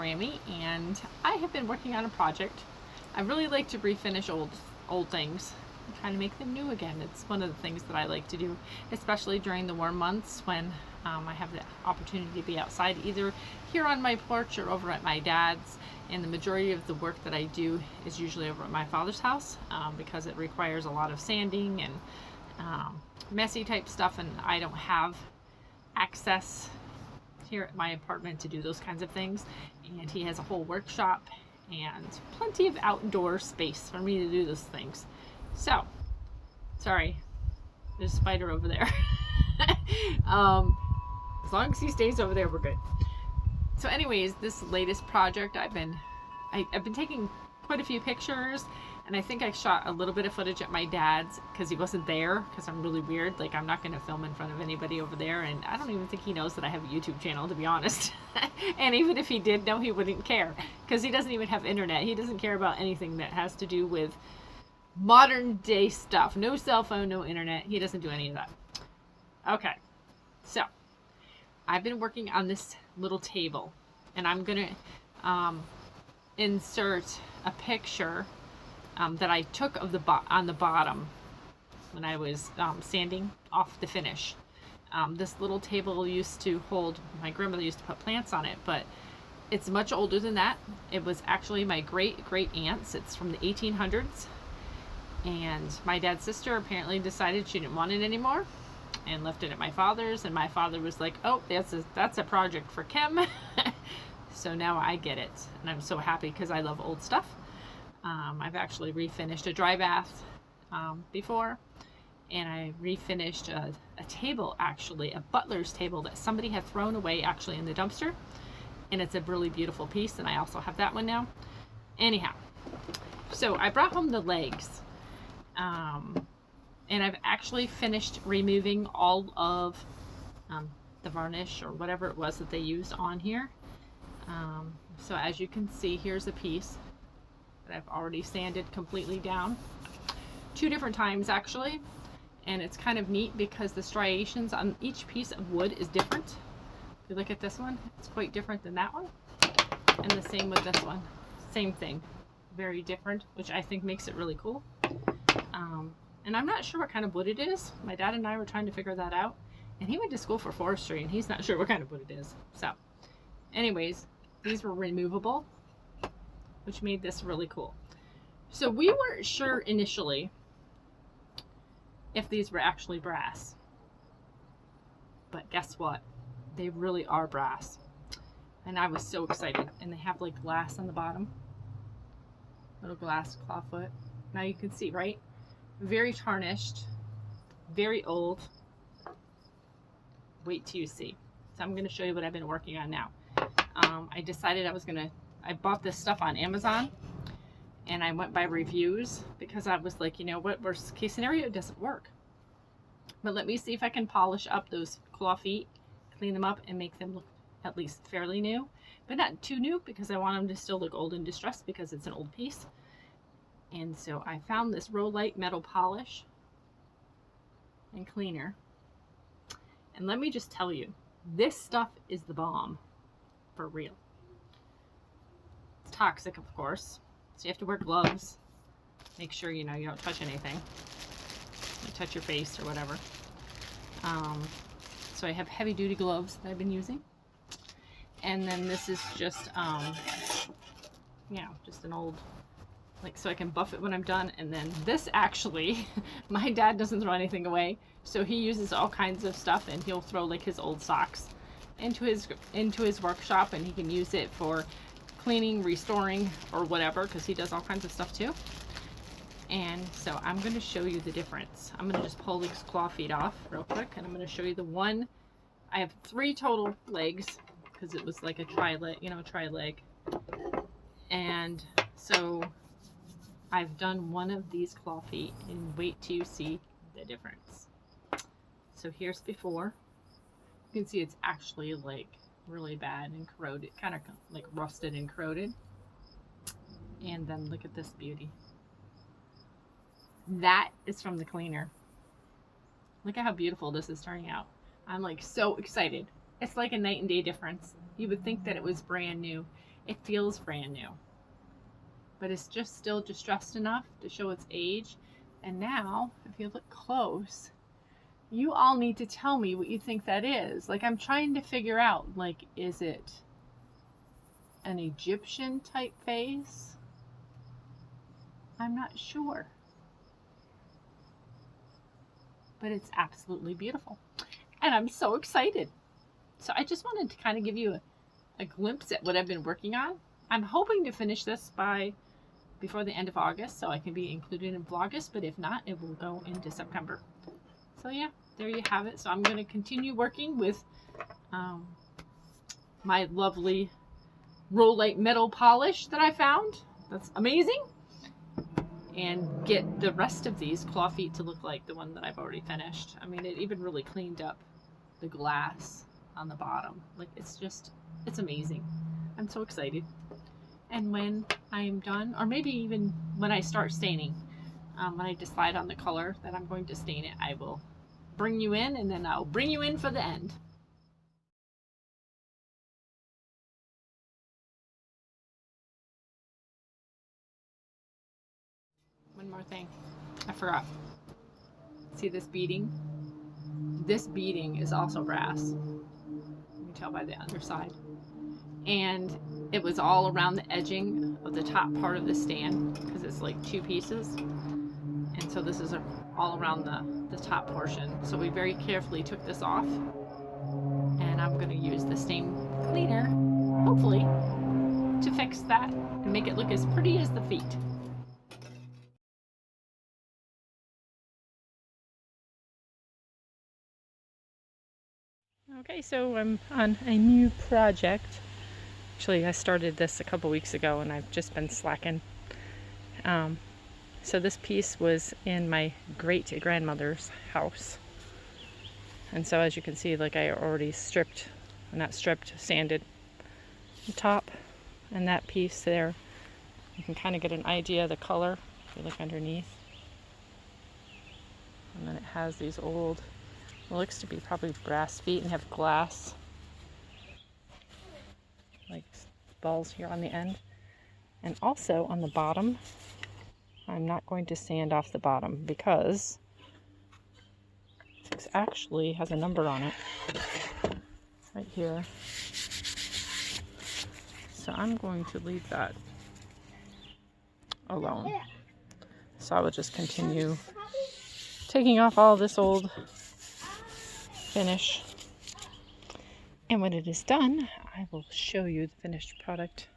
Grammy, and I have been working on a project. I really like to refinish old things and kind of make them new again. It's one of the things that I like to do, especially during the warm months when I have the opportunity to be outside, either here on my porch or over at my dad's. And the majority of the work that I do is usually over at my father's house because it requires a lot of sanding and messy type stuff, and I don't have access here at my apartment to do those kinds of things. And he has a whole workshop and plenty of outdoor space for me to do those things. So, sorry, there's a spider over there. As long as he stays over there, we're good. So anyways, this latest project, I've been taking quite a few pictures, and I think I shot a little bit of footage at my dad's because he wasn't there, because I'm really weird. Like, I'm not going to film in front of anybody over there, and I don't even think he knows that I have a YouTube channel, to be honest. And even if he did know, he wouldn't care, because he doesn't even have internet. He doesn't care about anything that has to do with modern day stuff. No cell phone, no internet. He doesn't do any of that. Okay, so I've been working on this little table, and I'm gonna insert a picture that I took of on the bottom when I was sanding off the finish. This little table used to hold, my grandmother used to put plants on it, but it's much older than that. It was actually my great aunt's. It's from the 1800s, and my dad's sister apparently decided she didn't want it anymore and left it at my father's, and my father was like, oh, that's a project for Kim. So now I get it, and I'm so happy because I love old stuff. I've actually refinished a dry bath before, and I refinished a table, actually a butler's table that somebody had thrown away actually in the dumpster, and it's a really beautiful piece, and I also have that one now. Anyhow, so I brought home the legs, and I've actually finished removing all of the varnish or whatever it was that they used on here. So as you can see, here's a piece that I've already sanded completely down 2 different times actually, and it's kind of neat because the striations on each piece of wood is different. If you look at this one, it's quite different than that one, and the same with this one. Same thing, very different, which I think makes it really cool. And I'm not sure what kind of wood it is. My dad and I were trying to figure that out, and he went to school for forestry, and he's not sure what kind of wood it is. So anyways, these were removable, which made this really cool. So we weren't sure initially if these were actually brass, but guess what? They really are brass, and I was so excited. And they have like glass on the bottom, little glass clawfoot. Now you can see, right? Very tarnished, very old. Wait till you see. So I'm going to show you what I've been working on now. I decided I bought this stuff on Amazon, and I went by reviews because I was like, you know what, worst case scenario, it doesn't work. But let me see if I can polish up those claw feet, clean them up, and make them look at least fairly new, but not too new because I want them to still look old and distressed because it's an old piece. And so I found this Rolite metal polish and cleaner. And let me just tell you, this stuff is the bomb, for real. It's toxic, of course, so you have to wear gloves. Make sure, you know, you don't touch anything. You touch your face or whatever. So I have heavy duty gloves that I've been using. And then this is just, just an old, like, so I can buff it when I'm done. And then this actually, my dad doesn't throw anything away, so he uses all kinds of stuff, and he'll throw like his old socks into his workshop, and he can use it for cleaning, restoring, or whatever, because he does all kinds of stuff too. And so I'm going to show you the difference. I'm going to just pull these claw feet off real quick, and I'm going to show you the one. I have 3 total legs because it was like a tri-leg, and so I've done one of these claw feet, and wait till you see the difference. So here's before. You can see it's actually like really bad and corroded, kind of like rusted and corroded. And then look at this beauty. That is from the cleaner. Look at how beautiful this is turning out. I'm like so excited. It's like a night and day difference. You would think that it was brand new. It feels brand new, but it's just still distressed enough to show its age. And now, if you look close, you all need to tell me what you think that is. Like, I'm trying to figure out, like, is it an Egyptian type vase? I'm not sure. But it's absolutely beautiful. And I'm so excited. So I just wanted to kind of give you a glimpse at what I've been working on. I'm hoping to finish this before the end of August, so I can be included in Vlogmas, but if not, it will go into September. So yeah, there you have it. So I'm going to continue working with my lovely Rollite metal polish that I found. That's amazing. And get the rest of these claw feet to look like the one that I've already finished. I mean, it even really cleaned up the glass on the bottom. Like, it's amazing. I'm so excited. And when I am done, or maybe even when I start staining, when I decide on the color that I'm going to stain it, I will bring you in, and then I'll bring you in for the end. One more thing, I forgot. See this beading? This beading is also brass. You can tell by the underside. And it was all around the edging of the top part of the stand, because it's like 2 pieces. And so this is all around the top portion. So we very carefully took this off. And I'm going to use the stain cleaner, hopefully, to fix that and make it look as pretty as the feet. Okay, so I'm on a new project. Actually, I started this a couple weeks ago and I've just been slacking. So this piece was in my great-grandmother's house. And so as you can see, like, I already sanded the top, and that piece there, you can kind of get an idea of the color if you look underneath. And then it has these old, it looks to be probably brass feet and have glass, like balls here on the end. And also on the bottom, I'm not going to sand off the bottom because this actually has a number on it right here. So I'm going to leave that alone. So I will just continue taking off all this old finish. And when it is done, I will show you the finished product.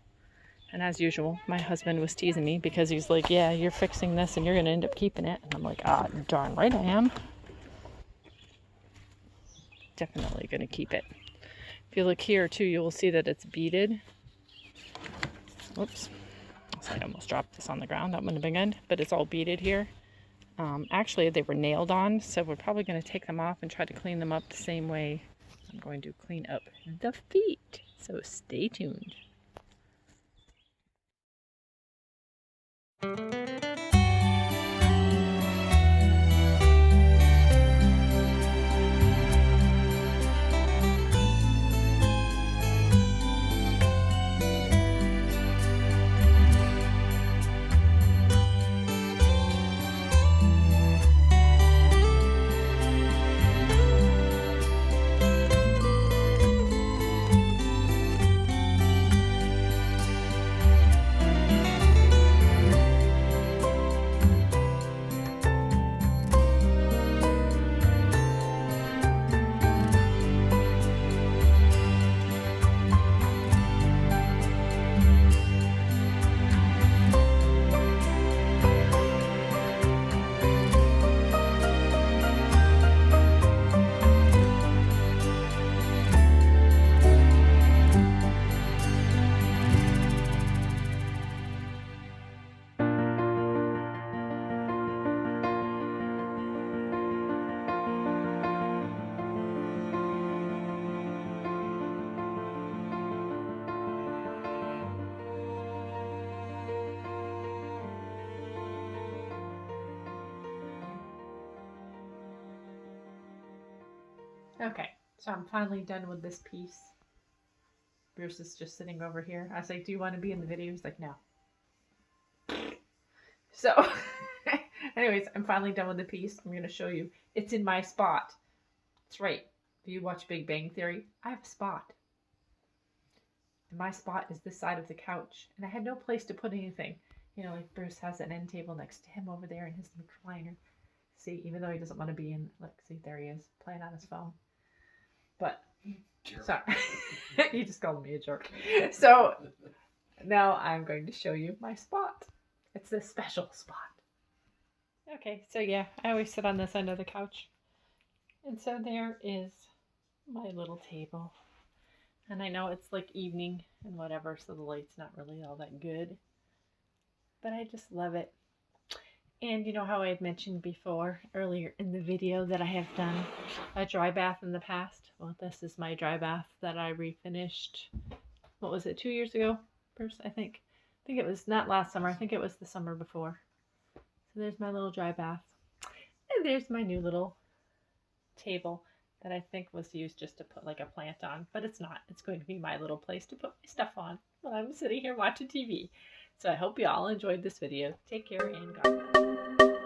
And as usual, my husband was teasing me because he's like, yeah, you're fixing this and you're going to end up keeping it. And I'm like, ah, darn right I am. Definitely going to keep it. If you look here too, you will see that it's beaded. Whoops. I almost dropped this on the ground. That wouldn't have been good, but it's all beaded here. Actually, they were nailed on, so we're probably going to take them off and try to clean them up the same way I'm going to clean up the feet. So stay tuned. Okay, so I'm finally done with this piece. Bruce is just sitting over here. I was like, do you want to be in the video? He's like, no. So, anyways, I'm finally done with the piece. I'm going to show you. It's in my spot. That's right. If you watch Big Bang Theory, I have a spot. And my spot is this side of the couch. And I had no place to put anything. You know, like Bruce has an end table next to him over there in his recliner. See, even though he doesn't want to be in, look, see, there he is, playing on his phone. But, sorry, he just called me a jerk. So, now I'm going to show you my spot. It's this special spot. Okay, so yeah, I always sit on this end of the couch. And so there is my little table. And I know it's like evening and whatever, so the light's not really all that good. But I just love it. And you know how I had mentioned before, earlier in the video, that I have done a dry bath in the past? Well, this is my dry bath that I refinished, what was it, 2 years ago? First, I think it was not last summer. I think it was the summer before. So there's my little dry bath. And there's my new little table that I think was used just to put like a plant on. But it's not. It's going to be my little place to put my stuff on while I'm sitting here watching TV. So I hope you all enjoyed this video. Take care and God bless.